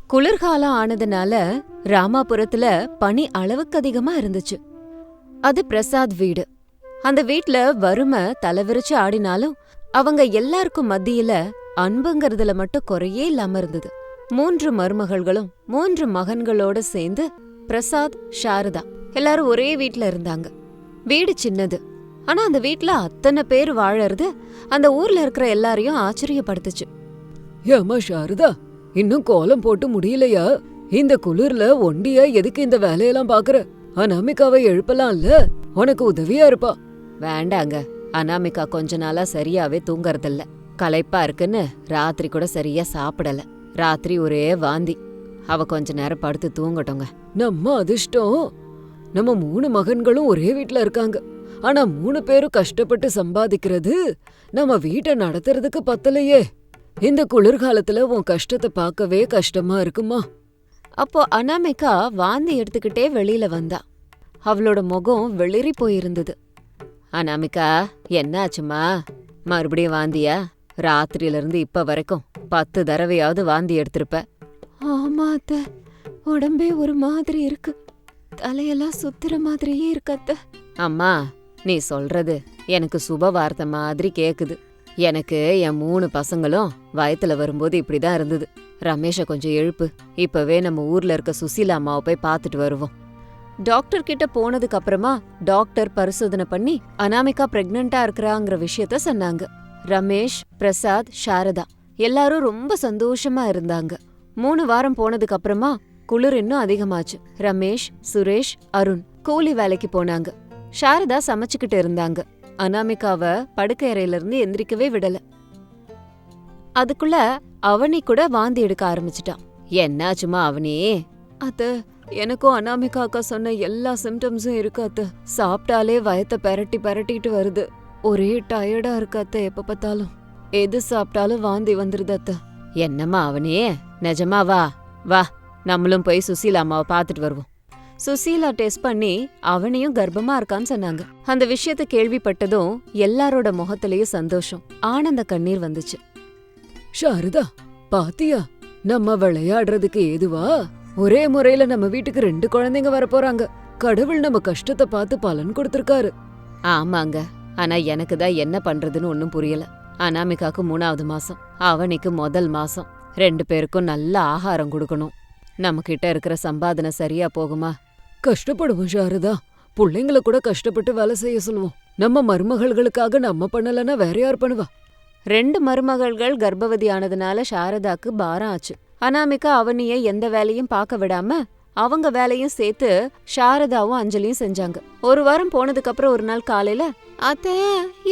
குளிர்காலம் ஆனதுனால ராமாபுரத்துல பனி அளவுக்கு அதிகமா இருந்துச்சு. அது பிரசாத் வீடு. அந்த வீட்ல வறுமை தலைவிரிச்சு ஆடினாலும் அவங்க எல்லாருக்கும் மத்தியில அன்புங்கிறதுல மட்டும் குறையே இல்லாம இருந்தது. 3 மருமகள்களும் 3 மகன்களோட சேர்ந்து பிரசாத், சாரதா எல்லாரும் ஒரே வீட்ல இருந்தாங்க. வீடு சின்னது, ஆனா அந்த வீட்ல அத்தனை பேர் வாழறது அந்த ஊர்ல இருக்கிற எல்லாரையும் ஆச்சரியப்படுத்துச்சு. ஏமா சாரதா, இன்னும் கோலம் போட்டு முடியலையா? இந்த குளிர்ல ஒண்டியா எதுக்கு இந்த வேலையெல்லாம் பாக்குற? அனாமிகாவை எழுப்பலாம்ல, உனக்கு உதவியா இருப்பா. வேண்டாங்க, அனாமிகா கொஞ்ச நாளா சரியாவே தூங்கறதில்ல. களைப்பா இருக்குன்னு ராத்திரி கூட சரியா சாப்பிடல. ராத்திரி ஒரே வாந்தி. அவ கொஞ்ச நேரம் படுத்து தூங்கட்டோங்க. நம்ம அதிர்ஷ்டம், நம்ம 3 மகன்களும் ஒரே வீட்ல இருக்காங்க. ஆனா 3 பேரும் கஷ்டப்பட்டு சம்பாதிக்கிறது நம்ம வீட்டை நடத்துறதுக்கு பத்தலையே. இந்த குளிர்காலத்துல உன் கஷ்டத்தை பார்க்கவே கஷ்டமா இருக்குமா? அப்போ அனாமிகா வாந்தி எடுத்துக்கிட்டே வெளியில வந்தா. அவளோட முகம் வெளிரி போயிருந்தது. அனாமிகா, என்னாச்சுமா? மறுபடியும் வாந்தியா? ராத்திரியில இருந்து இப்ப வரைக்கும் 10 தடவையாவது வாந்தி எடுத்திருப்ப. ஆமா அத்தை, உடம்பே ஒரு மாதிரி இருக்கு. தலையெல்லாம் சுத்துற மாதிரியே இருக்கு அத்தை. அம்மா, நீ சொல்றது எனக்கு சுப வார்த்தை மாதிரி கேக்குது. எனக்கு என் 3 பசங்களும் வயத்துல வரும்போது இப்படிதான் இருந்தது. ரமேஷை கொஞ்சம் எழுப்பு. இப்பவே நம்ம ஊர்ல இருக்க சுசீலா அம்மாவை போய் பார்த்துட்டு வருவோம். டாக்டர் கிட்ட போனதுக்கு அப்புறமா டாக்டர் பரிசோதனை பண்ணி அனாமிகா பிரெக்னண்டா இருக்கிறாங்கிற விஷயத்த சொன்னாங்க. ரமேஷ், பிரசாத், சாரதா எல்லாரும் ரொம்ப சந்தோஷமா இருந்தாங்க. 3 வாரம் போனதுக்கு அப்புறமா குளிர் இன்னும் அதிகமாச்சு. ரமேஷ், சுரேஷ், அருண் கூலி வேலைக்கு போனாங்க. சாரதா சமைச்சுக்கிட்டு இருந்தாங்க. அனாமிகாவ படுக்கை அறையில இருந்து எந்திரிக்கவே விடல. அதுக்குள்ள அவனி கூட வாந்தி எடுக்க ஆரம்பிச்சிட்டான். என்னாச்சுமா அவனி? அத்தை, எனக்கும் அனாமிகா அக்கா சொன்ன எல்லா சிம்டம்ஸும் இருக்கு அத்தை. சாப்பிட்டாலே வயத்தை பெரட்டிட்டு வருது. ஒரே டயர்டா இருக்கு அத்தை. எப்ப பார்த்தாலும் எது சாப்பிட்டாலும் வாந்தி வந்துருது அத்தை. என்னம்மா அவனி, நிஜமாவா? வா, நம்மளும் போய் சுசீலா அம்மாவை பார்த்துட்டு வருவோம். சுசீலா டெஸ்ட் பண்ணி அவனையும் கர்ப்பமா இருக்கான்னு சொன்னாங்க. அந்த விஷயத்த கேள்விப்பட்டதும் எல்லாரோட முகத்திலயும் சந்தோஷம், ஆனந்த கண்ணீர் வந்துச்சு. சாரதா, பாத்தியா? நம்ம விளையாடுறதுக்கு ஏதுவா ஒரே முறையில நம்ம வீட்டுக்கு 2 குழந்தைங்க வரப்போறாங்க. கடவுள் நம்ம கஷ்டத்தை பார்த்து பலன் கொடுத்திருக்காரு. ஆமாங்க, ஆனா எனக்கு தான் என்ன பண்றதுன்னு ஒன்னும் புரியல. அனாமிகாக்கு 3வது மாசம், அவனிக்கு முதல் மாசம். 2 பேருக்கும் நல்ல ஆகாரம் கொடுக்கணும். நம்ம கிட்ட இருக்கிற சம்பாதனை சரியா போகுமா? கஷ்டப்படுவோம் சாரதா. பிள்ளைங்கள கூட கஷ்டப்பட்டு வேலை செய்ய சொல்லுவோம். நம்ம மருமகள்களுக்காக நம்ம பண்ணலன்னா வேற யார் பண்ணுவா? 2 மருமகள்கள் கர்ப்பவதி ஆனதுனால சாரதாக்கு பாரம் ஆச்சு. அனாமிகா அவனிய எந்த வேலையும் பார்க்க விடாம அவங்க வேலையும் சேர்த்து சாரதாவும் அஞ்சலியும் செஞ்சாங்க. 1 வாரம் போனதுக்கு அப்புறம் ஒரு நாள் காலையில, அத்தை,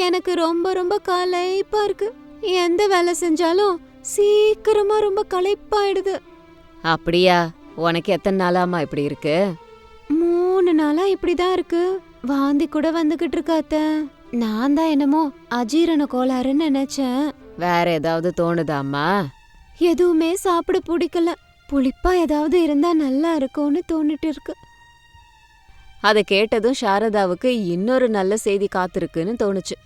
எனக்கு ரொம்ப ரொம்ப களைப்பா இருக்கு. எந்த வேலை செஞ்சாலும் சீக்கிரமா ரொம்ப களைப்பாயிடுது. அப்படியா? உனக்கு எத்தனை நாளாமா இப்படி இருக்கு? 3 நாளா இப்படிதான் இருக்கு. வாந்தி கூட வந்துகிட்டு இருக்கு அத்தை. நான் தான் என்னமோ அஜீரண கோளாறுன்னு நினைச்சேன். வேற ஏதாவது தோணுதாம்மா? எதுவுமே சாப்பிட பிடிக்கல. புளிப்பா ஏதாவது இருந்தா நல்லா இருக்கும்னு தோணிட்டு இருக்கு. அதை கேட்டதும் சாரதாவுக்கு இன்னொரு நல்ல செய்தி காத்திருக்குன்னு தோணுச்சு.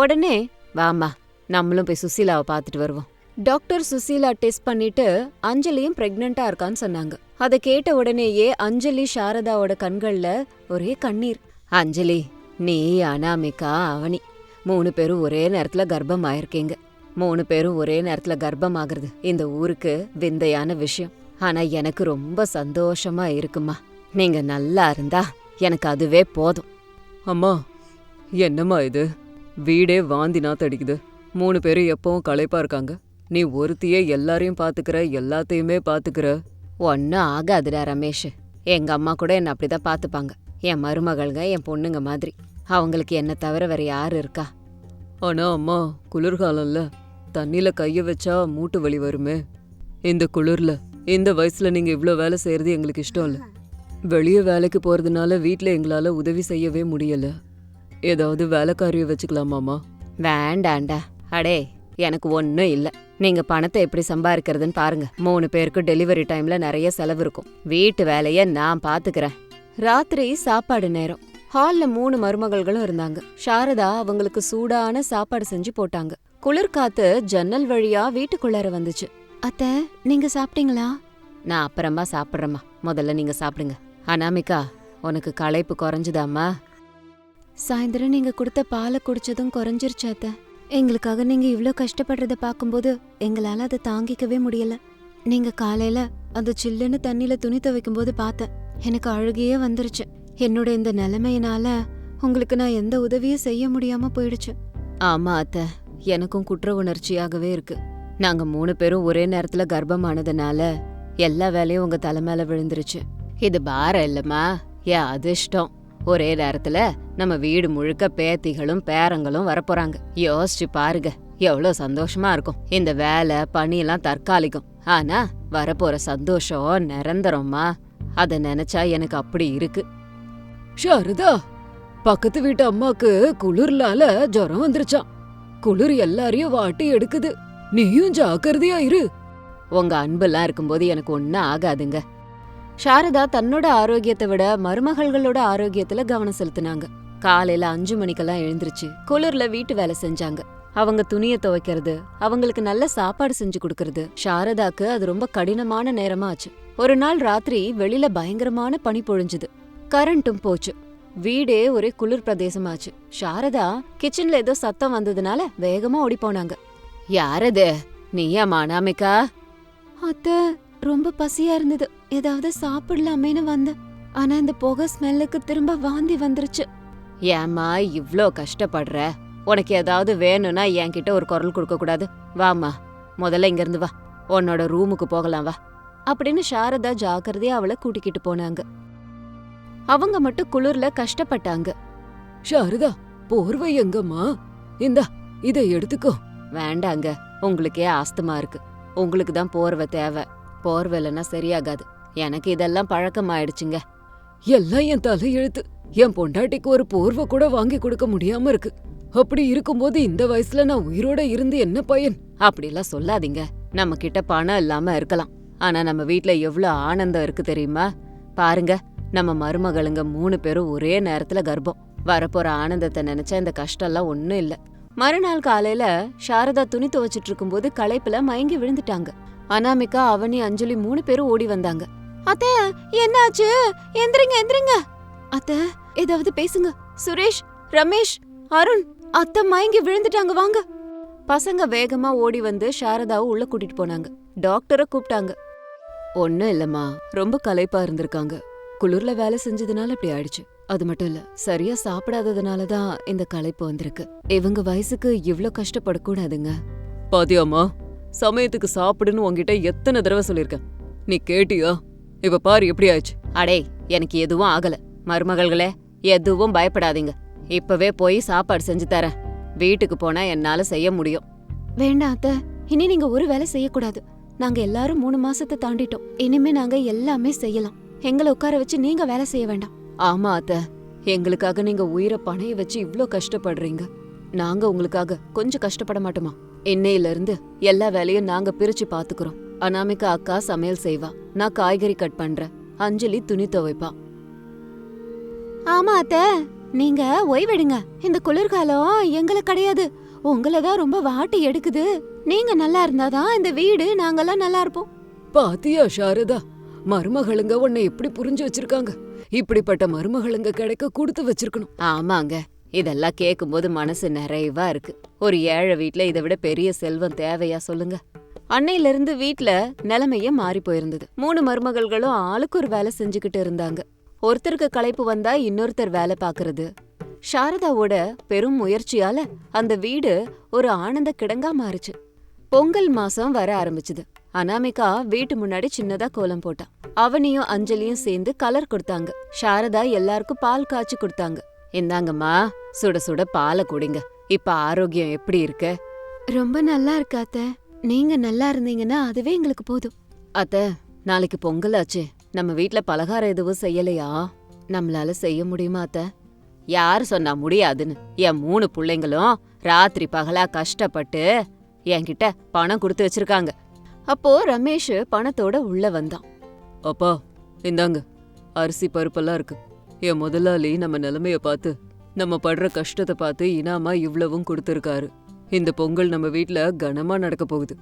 உடனே, வாமா, நம்மளும் போய் சுசீலாவை பார்த்துட்டு வருவோம். டாக்டர் சுசீலா டெஸ்ட் பண்ணிட்டு அஞ்சலியும் பிரெக்னண்டா இருக்கான்னு சொன்னாங்க. அதை கேட்ட உடனேயே அஞ்சலி, சாரதாவோட கண்கள்ல ஒரே கண்ணீர். அஞ்சலி, நீ, அனாமிகா, அவனி 3 பேரும் ஒரே நேரத்துல கர்ப்பம் ஆயிருக்கீங்க. 3 பேரும் ஒரே நேரத்துல கர்ப்பம் ஆகுறது இந்த ஊருக்கு விந்தையான விஷயம். ஆனா எனக்கு ரொம்ப சந்தோஷமா இருக்குமா. நீங்க நல்லா இருந்தா எனக்கு அதுவே போதும். அம்மா, என்னம்மா இது? வீடே வாந்தி நாத்தடிக்குது. 3 பேரும் எப்பவும் களைப்பா இருக்காங்க. நீ ஒருத்தியே எல்லாரையும் பாத்துக்கிற, எல்லாத்தையுமே பாத்துக்கிற. ஒன்னும் ஆகாதுடா ரமேஷ். எங்க அம்மா கூட என்ன அப்படிதான் பாத்துப்பாங்க. என் மருமகள்ங்க என் பொண்ணுங்க மாதிரி. அவங்களுக்கு என்ன தவிர வேற யாரு இருக்கா? ஆனா அம்மா, குளிர்காலம்ல தண்ணியில கைய வச்சா மூட்டு வலி வருமே. இந்த குளிர்ல இந்த வயசுல நீங்க இவ்ளோ வேலை செய்யறது எங்களுக்கு இஷ்டம் இல்ல. வெளியே வேலைக்கு போறதுனால வீட்ல எங்களால உதவி செய்யவே முடியல. ஏதாவது வேலைக்காரிய வச்சுக்கலாமாமா? வேண்டாண்டா. அடே, எனக்கு ஒன்னும் இல்ல. நீங்க பணத்தை எப்படி சம்பாதிக்கிறதுன்னு பாருங்க. 3 பேருக்கு டெலிவரி டைம்ல நிறைய செலவு இருக்கும். வீட்டு வேலைய நான் பாத்துக்கிறேன். ராத்திரி சாப்பாடு நேரம். ஹால்ல 3 மருமகள்களும் இருந்தாங்க. சாரதா அவங்களுக்கு சூடான சாப்பாடு செஞ்சு போட்டாங்க. குளிர்காத்து ஜன்னல் வழியா வீட்டுக்குள்ளார வந்துச்சு. அத்தை, நீங்க சாப்பிட்டீங்களா? நான் அப்புறமா சாப்பிட்றேம்மா, முதல்ல நீங்க சாப்பிடுங்க. அனாமிகா, உனக்கு களைப்பு குறைஞ்சுதாம்மா? சாயந்தரம் நீங்க கொடுத்த பாலை குடிச்சதும் குறைஞ்சிருச்சு அத்தை. எங்களுக்காக நீங்க இவ்ளோ கஷ்டப்படுறத பாக்கும்போது எங்களால அதை தாங்கிக்கவே முடியல. நீங்க காலையில அந்த சில்லுன்னு தண்ணியில துணி துவைக்கும் போது பார்த்தேன், எனக்கு அழுகையே வந்துருச்சு. என்னோட இந்த நிலைமையினால உங்களுக்கு நான் எந்த உதவியும் செய்ய முடியாம போயிடுச்சு. ஆமா அத்தை, எனக்கும் குற்ற உணர்ச்சியாகவே இருக்கு. நாங்க 3 பேரும் ஒரே நேரத்துல கர்ப்பமானதுனால எல்லா வேலையும் உங்க தலை மேல விழுந்துருச்சு. இது பாரம் இல்லம்மா, என் அதிர்ஷ்டம். ஒரே நேரத்துல நம்ம வீடு முழுக்க பேத்திகளும் பேரங்களும் வரப்போறாங்க. யோசிச்சு பாருங்க, எவ்வளோ சந்தோஷமா இருக்கும். இந்த வேலை பணியெல்லாம் தற்காலிகம், ஆனா வரப்போற சந்தோஷம் நிரந்தரம்மா. அத நினைச்சா எனக்கு அப்படி இருக்கு. சாரதா, பக்கத்து வீட்டு அம்மாக்கு குளிர்லால ஜுரம் வந்துருச்சாம். குளிர் எல்லாரையும் வாட்டி எடுக்குது. நீயும் ஜாக்கிரதையா இரு. உங்க அன்பெல்லாம் இருக்கும்போது எனக்கு ஒன்னும் ஆகாதுங்க. சாரதா தன்னோட ஆரோக்கியத்தை விட மருமகள்களோட ஆரோக்கியத்துல கவனம் செலுத்தினாங்க. காலையில 5 மணிக்கெல்லாம் எழுந்திருச்சு குளிர்ல வீட்டு வேலை செஞ்சாங்க. அவங்க துணிய துவைக்கிறது, அவங்களுக்கு நல்ல சாப்பாடு செஞ்சு கொடுக்கறது. சாரதாக்கு அது ரொம்ப கடினமான நேரமா ஆச்சு. ஒரு நாள் ராத்திரி வெளியில பயங்கரமான பனி பொழிஞ்சுது. கரண்ட்டும் போச்சு. வீடே ஒரே குளிர் பிரதேசமாச்சு. சாரதா கிச்சன்ல ஏதோ சத்தம் வந்ததுனால வேகமா ஓடி போனாங்க. யாரது? நீயாம்மா அனாமிகா? அத்தை, ரொம்ப பசியா இருந்தது, ஏதாவது சாப்பிடலாமேன்னு வந்தேன். ஆனா இந்த புகை ஸ்மெல்லுக்கு திரும்ப வாந்தி வந்துருச்சு. ஏம்மா இவ்ளோ கஷ்டப்படுற? உனக்கு ஏதாவது வேணும்னா என்கிட்ட ஒரு குரல் கொடுக்க கூடாது? வாம்மா, முதல்ல இங்க இருந்து வா, உன்னோட ரூமுக்கு போகலாம் வா அப்படின்னு சாரதா ஜாக்கிரதையா அவளை கூட்டிக்கிட்டு போனாங்க. அவங்க மட்டும் குளிர்ல கஷ்டப்பட்டாங்க. சாரதா, போர்வை எங்கம்மா? இந்தா, இதை எடுத்துக்கோ. வேண்டாங்க, உங்களுக்கே ஆஸ்துமா இருக்கு, உங்களுக்கு தான் போர்வை தேவை. போர்வை இல்லைன்னா சரியாகாது. எனக்கு இதெல்லாம் பழக்கமாயிடுச்சுங்க. எல்லாம் என் தலையெழுத்து. என் பொண்டாட்டிக்கு ஒரு போர்வை கூட வாங்கி கொடுக்க முடியாம இருக்கு. அப்படி இருக்கும்போது இந்த வயசுல நான் உயிரோட இருந்து என்ன பயன்? அப்படிலாம் சொல்லாதீங்க. நம்ம கிட்ட பணம் இல்லாம இருக்கலாம், ஆனா நம்ம வீட்ல எவ்வளவு ஆனந்தம் இருக்கு தெரியுமா? பாருங்க, நம்ம மருமகளுங்க 3 பேரும் ஒரே நேரத்துல கர்ப்பம். வரப்போற ஆனந்தத்தை நினைச்சா இந்த கஷ்டம்லாம் ஒண்ணும் இல்ல. மறுநாள் காலையில சாரதா துணி துவைச்சிட்டு இருக்கும்போது களைப்புல மயங்கி விழுந்துட்டாங்க. அனாமிகா, அவனி, அஞ்சலி 3 பேரும் ஓடி வந்தாங்க. அத்தை, என்னாச்சு? எந்திரிங்க எந்திரிங்க. அத்தை, ஏதாவது பேசுங்க. சுரேஷ், ரமேஷ், அருண், அத்தை மயங்கி விழுந்துட்டாங்க, வாங்க. பசங்க வேகமா ஓடி வந்து சாரதாவை உள்ள கூட்டிட்டு போனாங்க. டாக்டரை கூப்பிட்டாங்க. ஒண்ணும் இல்லம்மா, ரொம்ப களைப்பா இருந்திருக்காங்க. குளிர்ல வேலை செஞ்சதுனால இப்படி ஆயிடுச்சு. அது மட்டும் இல்ல, சரியா சாப்பிடாததுனாலதான் இந்த களைப்பு வந்திருக்கு. இவங்க வயசுக்கு இவ்ளோ கஷ்டப்படக்கூடாதுங்க. பாத்தியாம்மா, சமயத்துக்கு சாப்பிடுன்னு உன்கிட்ட எத்தனை தடவை சொல்லிருக்கேன், நீ கேட்டியா? இப்ப பாரு எப்படி ஆயிடுச்சு. அடே, எனக்கு எதுவும் ஆகல. மருமகள்களே, எதுவும் பயப்படாதீங்க. இப்பவே போய் சாப்பாடு செஞ்சு தரேன். வீட்டுக்கு போனா என்னால செய்ய முடியும். வேண்டாம் அத்தை, இனி நீங்க ஒரு வேலை செய்யக்கூடாது. நாங்க எல்லாரும் 3 மாசத்தை தாண்டிட்டோம். இனிமே நாங்க எல்லாமே செய்யலாம். எங்களை உட்கார வச்சு நீங்க வேலை செய்ய வேண்டாம். ஆமா அத்தை, எங்களுக்காக நீங்க உயிரை பணைய வச்சு இவ்ளோ கஷ்டப்படுறீங்க. நாங்க உங்களுக்காக கொஞ்சம் கஷ்டப்பட மாட்டோமா? இன்னையில இருந்து எல்லா வேலையும் நாங்க பிரிச்சு பாத்துக்கிறோம். அனாமிகா அக்கா சமையல் செய்வா, நான் காய்கறி கட் பண்றேன், அஞ்சலி துணி துவைப்பா. ஆமா அத்தை, நீங்க ஓய்வெடுங்க. இந்த குளிர்காலம் எங்களை கிடையாது, உங்களை தான் ரொம்ப வாட்டி எடுக்குது. நீங்க நல்லா இருந்தாதான் இந்த வீடு நாங்கெல்லாம் நல்லா இருப்போம். பாத்தியா சாரதா, மருமகளுங்க உன்னை எப்படி புரிஞ்சு வச்சிருக்காங்க. இப்படிப்பட்ட மருமகளுங்க கிடைக்க கொடுத்து வச்சிருக்கணும். ஆமாங்க, இதெல்லாம் கேக்கும்போது மனசு நிறைவா இருக்கு. ஒரு ஏழை வீட்ல இதை விட பெரிய செல்வம் தேவையா சொல்லுங்க? அன்னையில இருந்து வீட்ல நிலைமைய மாறி போயிருந்தது. 3 மருமகள்களும் ஆளுக்கு ஒரு வேலை செஞ்சுக்கிட்டு இருந்தாங்க. ஒருத்தருக்கு களைப்பு வந்தா இன்னொருத்தர் வேலை பாக்குறது. சாரதாவோட பெரும் முயற்சியால அந்த வீடு ஒரு ஆனந்த கிடங்கா மாறுச்சு. பொங்கல் மாசம் வர ஆரம்பிச்சுது. அனாமிகா வீட்டு முன்னாடி சின்னதா கோலம் போட்டா. அவனியும் அஞ்சலியும் சேர்ந்து கலர் கொடுத்தாங்க. சாரதா எல்லாருக்கும் பால் காய்ச்சி கொடுத்தாங்க. இந்தாங்கம்மா, சுட சுட பாலை குடிங்க. இப்ப ஆரோக்கியம் எப்படி இருக்கு? ரொம்ப நல்லா இருக்கு அத்தை. நீங்க நல்லா இருந்தீங்கன்னா அதுவே எங்களுக்கு போதும். அத்தை, நாளைக்கு பொங்கல் ஆச்சு. நம்ம வீட்ல பலகாரம் எதுவும் செய்யலையா? நம்மளால செய்ய முடியுமா அத்தை? யாரு சொன்னா முடியாதுன்னு? என் 3 பிள்ளைங்களும் ராத்திரி பகலா கஷ்டப்பட்டு என்கிட்ட பணம் கொடுத்து வச்சிருக்காங்க. அப்போ ரமேஷ் பணத்தோட உள்ள வந்தான். அப்பா, இந்தாங்க, அரிசி பருப்பெல்லாம் இருக்கு. என் முதலாளி நம்ம நிலைமைய பார்த்து, நம்ம படுற கஷ்டத்தை பார்த்து இனாமா இவ்வளவும் கொடுத்துருக்காரு. இந்த பொங்கல் நம்ம வீட்ல கனமா நடக்க போகுது.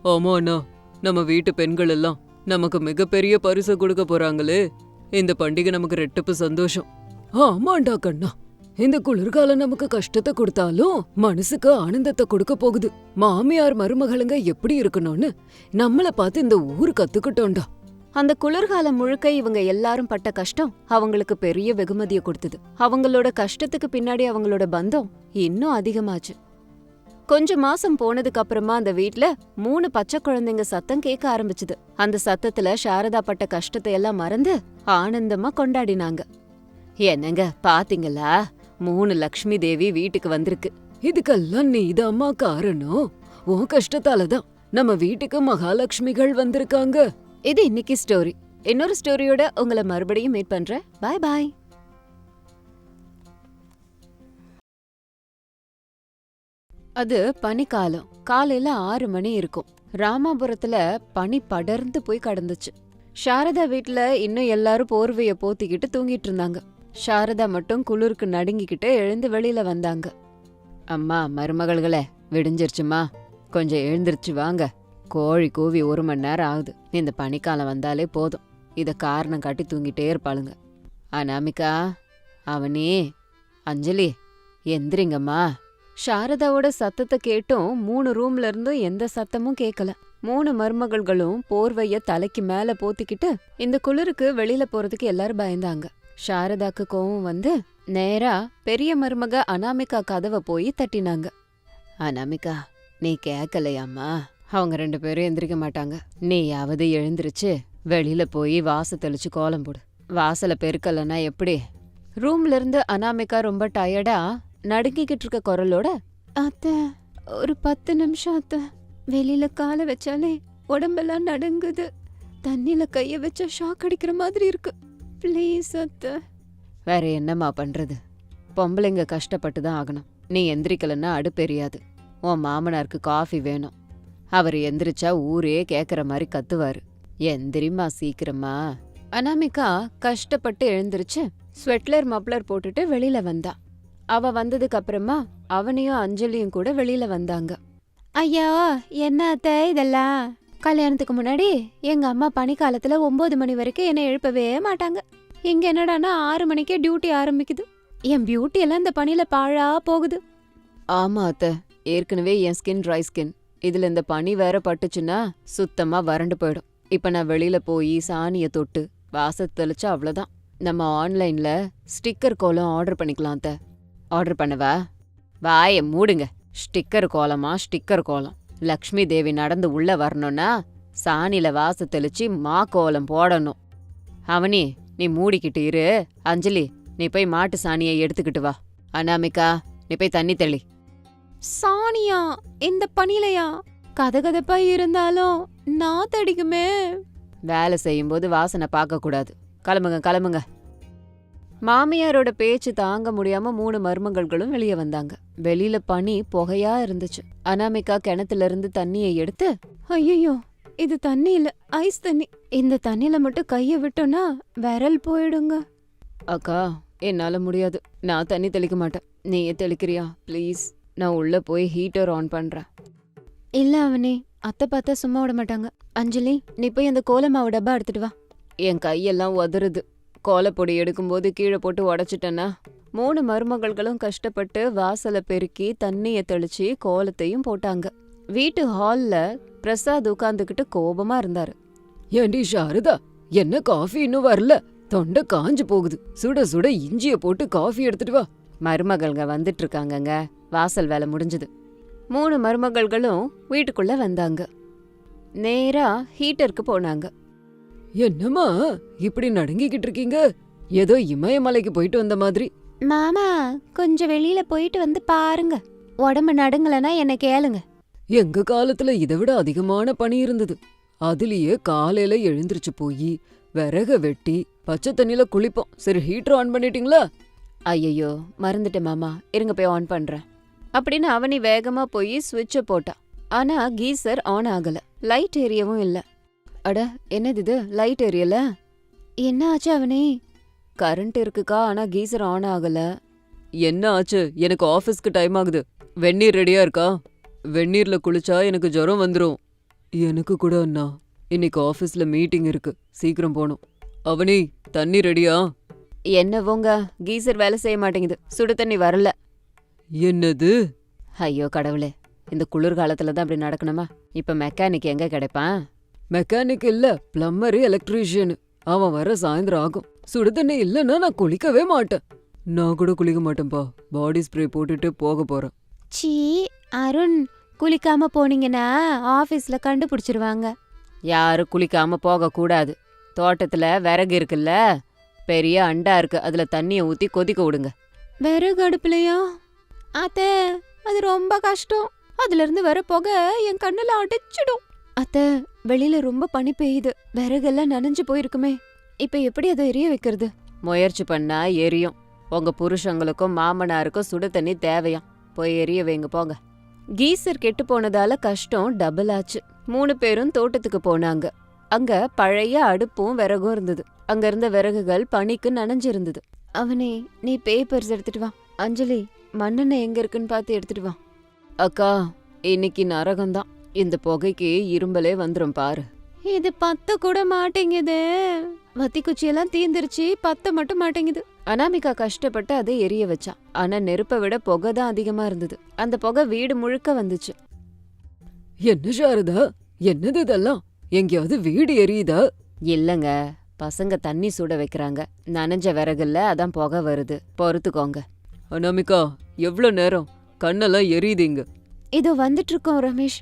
ஆமா அண்ணா, நம்ம வீட்டு பெண்கள் எல்லாம் நமக்கு மிகப்பெரிய பரிசு கொடுக்க போறாங்களே. இந்த பண்டிகை நமக்கு ரெட்டிப்பு சந்தோஷம். ஆமாண்டா கண்ணா, இந்த குளிர்காலம் நமக்கு கஷ்டத்தை கொடுத்தாலும் மனசுக்கு ஆனந்தத்தை கொடுக்க போகுது. மாமியார் மருமகளுங்க எப்படி இருக்கணும்னு நம்மள பார்த்து இந்த ஊரு கத்துக்கிட்டோம்டா. அந்த குளிர்காலம் முழுக்க இவங்க எல்லாரும் பட்ட கஷ்டம் அவங்களுக்கு பெரிய வெகுமதியை கொடுத்தது. அவங்களோட கஷ்டத்துக்கு பின்னாடி அவங்களோட பந்தம் இன்னும் அதிகமாச்சு. கொஞ்ச மாசம் போனதுக்கு அப்புறமா அந்த வீட்ல 3 பச்சை குழந்தைங்க சத்தம் கேட்க ஆரம்பிச்சுது. அந்த சத்தத்துல சாரதா பட்ட கஷ்டத்தை எல்லாம் மறந்து ஆனந்தமா கொண்டாடினாங்க. என்னங்க பாத்தீங்களா, 3 லக்ஷ்மி தேவி வீட்டுக்கு வந்திருக்கு. இதுக்கெல்லாம் நீதாம்மா காரணம். உன் கஷ்டத்தாலதான் நம்ம வீட்டுக்கு மகாலட்சுமிகள் வந்திருக்காங்க. இது இன்னைக்கு ஸ்டோரி. இன்னொரு ஸ்டோரியோட உங்களை மறுபடியும் மீட் பண்றேன். பாய் பாய். அது பனிக்காலம். காலையில 6 மணி இருக்கும். ராமாபுரத்துல பனி படர்ந்து போய் கடந்துச்சு. சாரதா வீட்ல இன்னும் எல்லாரும் போர்வைய போத்திக்கிட்டு தூங்கிட்டு இருந்தாங்க. சாரதா மட்டும் குளிருக்கு நடுங்கிக்கிட்டு எழுந்து வெளியில வந்தாங்க. அம்மா மருமகள்களே, விடிஞ்சிருச்சுமா, கொஞ்சம் எழுந்திருச்சு வாங்க. கோழி கூவி 1 மணி நேரம் ஆகுது. இந்த பனிக்காலம் வந்தாலே போதும், இத காரணம் காட்டி தூங்கிட்டே இருப்பாளுங்க. அனாமிகா, அவனி, அஞ்சலி, எந்திரிங்கம்மா. சாரதாவோட சத்தத்தை கேட்டும் 3 ரூம்ல இருந்தும் எந்த சத்தமும் கேட்கல. 3 மருமகள்களும் போர்வைய தலைக்கு மேல போத்திக்கிட்டு இந்த குளிருக்கு வெளியில போறதுக்கு எல்லாரும் பயந்தாங்க. சாரதாக்கு கோவம் வந்து நேரா பெரிய மருமக அனாமிகா கதவை போய் தட்டினாங்க. அனாமிகா, நீ கேக்கலையாம்மா? அவங்க 2 பேரும் எந்திரிக்க மாட்டாங்க. நீயாவது எழுந்திருச்சு வெளியில போய் வாச தெளிச்சு கோலம் போடு. வாசல பெருக்கலன்னா எப்படி? ரூம்ல இருந்து அனாமிகா ரொம்ப டயர்டா நடுங்கிக்கிட்டு இருக்க குரலோட, அத்தை ஒரு 10 நிமிஷம் அத்தை, வெளியில காலை வச்சாலே உடம்பெல்லாம் நடுங்குது, தண்ணியில கைய வச்சா ஷாக் அடிக்கிற மாதிரி இருக்கு, ப்ளீஸ் அத்தை. வேற என்னம்மா பண்றது, பொம்பளைங்க கஷ்டப்பட்டு தான் ஆகணும். நீ எந்திரிக்கலன்னா அடுப்பெரியாது. உன் மாமனாருக்கு காஃபி வேணும். அவர் எந்திரிச்சா ஊரே கேக்குற மாதிரி கத்துவாரு. எந்திரிமா சீக்கிரமா. அனாமிகா கஷ்டப்பட்டு எழுந்திருச்சு ஸ்வெட்லர் மப்ளர் போட்டுட்டு வெளியில வந்தா. அவ வந்ததுக்கு அப்புறமா அவனையும் அஞ்சலியும் கூட வெளியில வந்தாங்க. ஐயா, என்ன அத்தை இதெல்லாம்? கல்யாணத்துக்கு முன்னாடி எங்க அம்மா பனிக்காலத்துல 9 மணி வரைக்கும் என்னை எழுப்பவே மாட்டாங்க. இங்க என்னடானா 6 மணிக்கே டியூட்டி ஆரம்பிக்குது. என் பியூட்டி எல்லாம் இந்த பனியில பாழா போகுது. ஆமா அத்தை, ஏற்கனவே என் ஸ்கின் ட்ரை ஸ்கின். இதுல இந்த பனி வேற பட்டுச்சுன்னா சுத்தமா வறண்டு போயிடும். இப்ப நான் வெளியில போய் சாணிய தொட்டு வாச தெளிச்சா அவ்வளவுதான். நம்ம ஆன்லைன்ல ஸ்டிக்கர் கோலம் ஆர்டர் பண்ணிக்கலாம் அத்தை. ஆர்டர் பண்ணவா? வாய மூடுங்க. ஸ்டிக்கர் கோலமா ஸ்டிக்கர் கோலம்? லக்ஷ்மி தேவி நடந்து உள்ள வரணும்னா சாணில வாச தெளிச்சு மா கோலம் போடணும். அவனி, நீ மூடிக்கிட்டு இரு. அஞ்சலி, நீ போய் மாட்டு சாணியை எடுத்துக்கிட்டு வா. அனாமிகா, நீ போய் தண்ணி தெளி. சாணியா? இந்த பனிலையா? கதகதப்பா இருந்தாலும் நாத்தடிக்குமே. வேலை செய்யும்போது வாசனை பார்க்க கூடாது. கிளம்புங்க கிளம்புங்க. மாமியாரோட பேச்சு தாங்க முடியாம 3 மருமகள்களும் வெளியே வந்தாங்க. வெளியில பனி புகையா இருந்துச்சு. அனாமிகா கிணத்துல இருந்து தண்ணியை எடுத்து, ஐயோ இது தண்ணி இல்ல, ஐஸ் தண்ணி. இந்த தண்ணியில மட்டும் கைய விட்டோம்னா விரல் போயிடுங்க. அக்கா, என்னால முடியாது. நான் தண்ணி தெளிக்க மாட்டேன். நீயே தெளிக்கிறியா ப்ளீஸ்? நான் உள்ள போய் ஹீட்டர் ஆன் பண்றேன். இல்ல அவனே, அத்தை பார்த்தா சும்மா விட மாட்டாங்க. அஞ்சலி, நீ போய் அந்த கோலமாவு டப்பா எடுத்துட்டு வா. என் கையெல்லாம் உதறுது. கோலப்பொடி எடுக்கும்போது கீழே போட்டு உடைச்சிட்டேன்னா. 3 மருமகள்களும் கஷ்டப்பட்டு வாசலை பெருக்கி தண்ணிய தெளிச்சு கோலத்தையும் போட்டாங்க. வீட்டு ஹால்ல பிரசாத் உட்கார்ந்துகிட்டு கோபமா இருந்தாரு. ஏண்டி சாரதா, என்ன காஃபி இன்னும் வரல? தொண்டை காஞ்சு போகுது. சுட சுட இஞ்சிய போட்டு காஃபி எடுத்துட்டு வா. மருமகள்ங்க வந்துட்டு இருக்காங்கங்க. வாசல் வேலை முடிஞ்சது. 3 மருமகள்களும் வீட்டுக்குள்ள வந்தாங்க. நேரா ஹீட்டருக்கு போனாங்க. என்னம்மா இப்படி நடுங்கிக்கிட்டு இருக்கீங்க? ஏதோ இமயமலைக்கு போயிட்டு வந்த மாதிரி. மாமா, கொஞ்சம் வெளியில போயிட்டு வந்து பாருங்க. உடம்பு நடுங்கலனா என்ன கேளுங்க. எங்க காலத்துல இதை விட அதிகமான பனி இருந்தது. அதுலயே காலையில எழுந்திருச்சு போய் விறக வெட்டி பச்சை தண்ணியில குளிப்போம். சரி, ஹீட்டர் ஆன் பண்ணிட்டீங்களா? ஐயோ, மறந்துட்டேன் மாமா, இருங்க போய் ஆன் பண்றேன் அப்படின்னு அவனி வேகமா போய் ஸ்விட்ச போட்டா. ஆனா கீசர் ஆன் ஆகல, லைட் எரியவும் இல்ல. அட, என்னது இது, லைட் எரியல? என்ன ஆச்சு அவனி? கரண்ட் இருக்குக்கா, ஆனா கீசர் ஆன் ஆகல. என்ன ஆச்சு? எனக்கு ஆபீஸ்க்கு டைம் ஆகுது. வெந்நீர் ரெடியா இருக்கா? வெந்நீர்ல குளிச்சா எனக்கு ஜுரம் வந்துரும். எனக்கு கூட அண்ணா. இன்னைக்கு ஆஃபீஸ்ல மீட்டிங் இருக்கு, சீக்கிரம் போகணும். அவனி, தண்ணி ரெடியா? என்னவோங்க, கீசர் வேலை செய்ய மாட்டேங்குது, சுடு தண்ணி வரல. என்னது? ஐயோ கடவுளே, இந்த குளிர்காலத்துல தான் இப்படி நடக்கணுமா? இப்ப மெக்கானிக் எங்க கிடைப்பான்? மெக்கானிக் இல்ல, பிளம்பரு, எலக்ட்ரீஷியன். அவன் வர சாயந்தரம் ஆகும். சுடு தண்ணி இல்லைன்னா நான் குளிக்கவே மாட்டேன். நான் கூட குளிக்க மாட்டேன்ப்பா, பாடி ஸ்ப்ரே போட்டுட்டு போக போறேன். சீ அருண், குளிக்காம போனீங்கன்னா ஆபீஸ்ல கண்டுபிடிச்சிருவாங்க. யாரும் குளிக்காம போக கூடாது. தோட்டத்துல விறகு இருக்குல்ல, பெரிய அண்டா இருக்கு, அதுல தண்ணிய ஊத்தி கொதிக்க விடுங்க. விறகு அடுப்புலையா? அத்தை, அது ரொம்ப கஷ்டம். அதுல இருந்து வர புகை என் கண்ணுல அடைச்சிடும். அத்தை, வெளியில ரொம்ப பனி பெய்யுது, விறகெல்லாம் நனைஞ்சு போயிருக்குமே. இப்ப எப்படி அதை எரிய வைக்கிறது? முயற்சி பண்ணா எரியும். உங்க புருஷங்களுக்கும் மாமனாருக்கும் சுடு தண்ணி தேவையாம். போய் எரிய வைங்க போங்க. கீசர் கெட்டு போனதால கஷ்டம் டபுள் ஆச்சு. 3 பேரும் தோட்டத்துக்கு போனாங்க. அங்க பழைய அடுப்பும் விறகும் இருந்தது. அங்க இருந்த விறகுகள் பனிக்கு நனைஞ்சிருந்தது. அவனே, நீ பேப்பர்ஸ் எடுத்துட்டு வா. அஞ்சலி, மண்ணெண்ணெய் எங்க இருக்குன்னு பார்த்து எடுத்துட்டு வா. அக்கா, இன்னைக்கு நரகம்தான். இந்த புகைக்கு இரும்பலே வந்துரும் பாரு. இது பத்த கூட மாட்டேங்குது. வத்தி குச்சியெல்லாம் தீந்துருச்சு, பத்த மட்டும் மாட்டேங்குது. அனாமிகா கஷ்டப்பட்டு அதை எரிய வச்சா. ஆனா நெருப்பை விட புகை தான் அதிகமா இருந்தது. அந்த புகை வீடு முழுக்க வந்துச்சு. என்ன சாரதா, என்னது இதெல்லாம்? எங்கேயாவது வீடு எரியுதா? இல்லங்க, பசங்க தண்ணி சூட வைக்கிறாங்க. நனைஞ்ச விறகுல அதான் புகை வருது. பொறுத்துக்கோங்க. அனாமிகா, எவ்ளோ நேரம்? கண்ணெல்லாம் எரியுதுங்க. இதோ வந்துட்டு இருக்கோம் ரமேஷ்.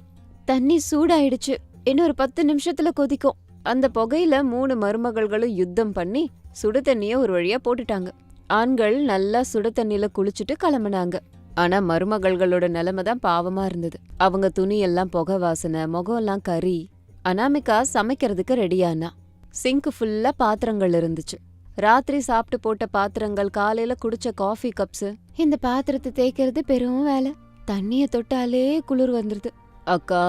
தண்ணி சூடாயிடுச்சு, இன்னொரு 10 நிமிஷத்துல கொதிக்கும். அந்த புகையில 3 மருமகள்களும் யுத்தம் பண்ணி சுடு தண்ணிய ஒரு வழியா போட்டுட்டாங்க. ஆண்கள் நல்லா சுடு தண்ணியில குளிச்சுட்டு கிளம்புனாங்க. ஆனா மருமகள்களோட நிலைமை தான் பாவமா இருந்தது. அவங்க துணியெல்லாம் புகை வாசனை, முகம்லாம் கறி. அனாமிகா சமைக்கிறதுக்கு ரெடியானா. சிங்க் ஃபுல்லா பாத்திரங்கள் இருந்துச்சு. ராத்திரி சாப்பிட்டு போட்ட பாத்திரங்கள், காலையில குடிச்ச காஃபி கப்ஸ். இந்த பாத்திரத்தை தேய்க்கிறது பெரும் வேலை. தண்ணிய தொட்டாலே குளிர் வந்துருது. அக்கா,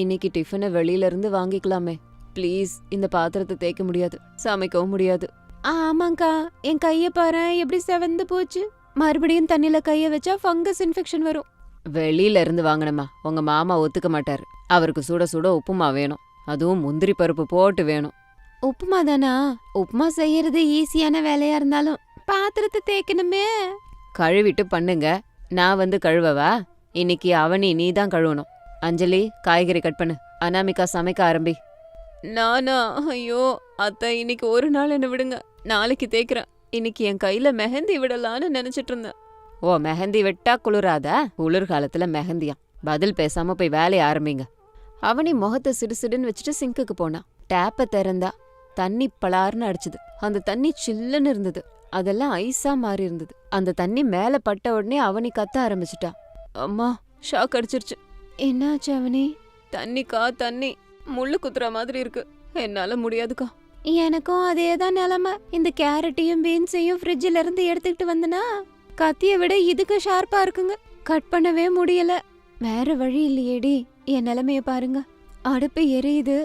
இன்னைக்கு டிஃபனை வெளியில இருந்து வாங்கிக்கலாமே ப்ளீஸ். இந்த பாத்திரத்தை தேய்க்க முடியாது, சமைக்கவும் முடியாது. ஆமாங்கா, என் கைய பாரு எப்படி செவந்து போச்சு. மறுபடியும் தண்ணியில கைய வச்சா ஃபங்கஸ் இன்ஃபெக்ஷன் வரும். வெளியில இருந்து வாங்கணுமா? உங்க மாமா ஒத்துக்க மாட்டாரு. அவருக்கு சுட சுட உப்புமா வேணும், அதுவும் முந்திரி பருப்பு போட்டு வேணும். உப்புமா தானா? உப்புமா செய்யறது ஈஸியான வேலையா இருந்தாலும் பாத்திரத்தை தேய்க்கணுமே. கழுவிட்டு பண்ணுங்க, நான் வந்து கழுவவா? இன்னைக்கு அவனி நீ தான் கழுவணும். அஞ்சலி, காய்கறி கட் பண்ணு. அனாமிகா, சமைக்க ஆரம்பி. நானா? ஐயோ அத்தை, இன்னைக்கு ஒரு நாள் என்ன விடுங்க, நாளைக்கு தேய்க்கிறேன். இன்னைக்கு என் கையில மெஹந்தி விடலான்னு நினைச்சிட்டு இருந்தேன். ஓ, மெஹந்தி விட்டா குளிராதா? குளிர்காலத்துல மெஹந்தியா? பதில் பேசாம போய் வேலைய ஆரம்பிங்க. அவனி முகத்தை சிடுசிடுன்னு வச்சுட்டு சிங்குக்கு போனா. டேப்பை திறந்தா தண்ணி பலார்னு அடிச்சுது. அந்த தண்ணி சில்லுன்னு இருந்தது. அதெல்லாம் ஐஸா மாறி இருந்தது. அந்த தண்ணி மேல பட்ட உடனே அவனி கத்த ஆரம்பிச்சுட்டா. அம்மா, ஷாக் அடிச்சிருச்சு. என்னாச்சு அவனி? தண்ணிக்கா, தண்ணி முள்ளு குத்துற மாதிரி இருக்கு. என்னால முடியாதுக்கா. எனக்கும் அதேதான் நிலைமை. இந்த கேரட்டையும் பீன்ஸையும் ஃப்ரிட்ஜில இருந்து எடுத்துக்கிட்டு வந்தனா கத்திய விட இதுக்கு ஷார்ப்பா இருக்குங்க. கட் பண்ணவே முடியல. வேற வழி இல்லையேடி. என் நிலைமைய பாருங்க. அடுப்பு எரியுது,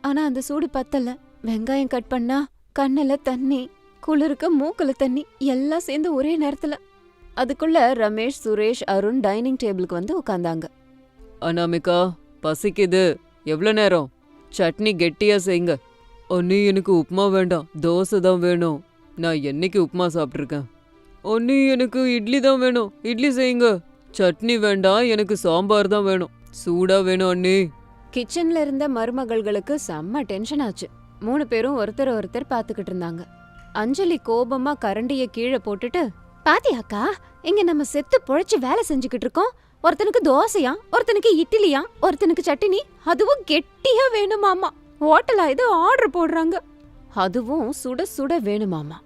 ஆனா அந்த சூடு பத்தல. வெங்காயம் கட் பண்ணா கண்ணுல தண்ணி, குளிருக்கு மூக்குல தண்ணி, எல்லாம் சேர்ந்து ஒரே நேரத்துல. அதுக்குள்ள ரமேஷ், சுரேஷ், அருண் டைனிங் டேபிளுக்கு வந்து உட்கார்ந்தாங்க. அனாமிகா, பசிக்குது. எவ்ளோ நேரம்? சட்னி கெட்டியா செய்யுங்க. அண்ணி, எனக்கு உப்புமா வேண்டாம், தோசை தான் வேணும். நான் என்னைக்கு உப்புமா சாப்பிட்ருக்கேன்? அண்ணி, எனக்கு இட்லி தான் வேணும், இட்லி செய்யுங்க. சட்னி வேண்டாம், எனக்கு சாம்பார் தான் வேணும், சூடா வேணும் அண்ணி. கிச்சன்ல இருந்த மருமகள்களுக்கு செம்ம டென்ஷன் ஆச்சு. 3 பேரும் ஒருத்தர் ஒருத்தர் பாத்துக்கிட்டு இருந்தாங்க. அஞ்சலி கோபமா கரண்டிய கீழே போட்டுட்டு, பாத்தியாக்கா, இங்க நம்ம செத்து பொழைச்சு வேலை செஞ்சுக்கிட்டு இருக்கோம். ஒருத்தனுக்கு தோசையா, ஒருத்தனுக்கு இட்லியா, ஒருத்தனுக்கு சட்னி, அதுவும் கெட்டியா வேணுமாமா. ஹோட்டலா இது ஆர்டர் போடுறாங்க, அதுவும் சுட சுட வேணுமாமா.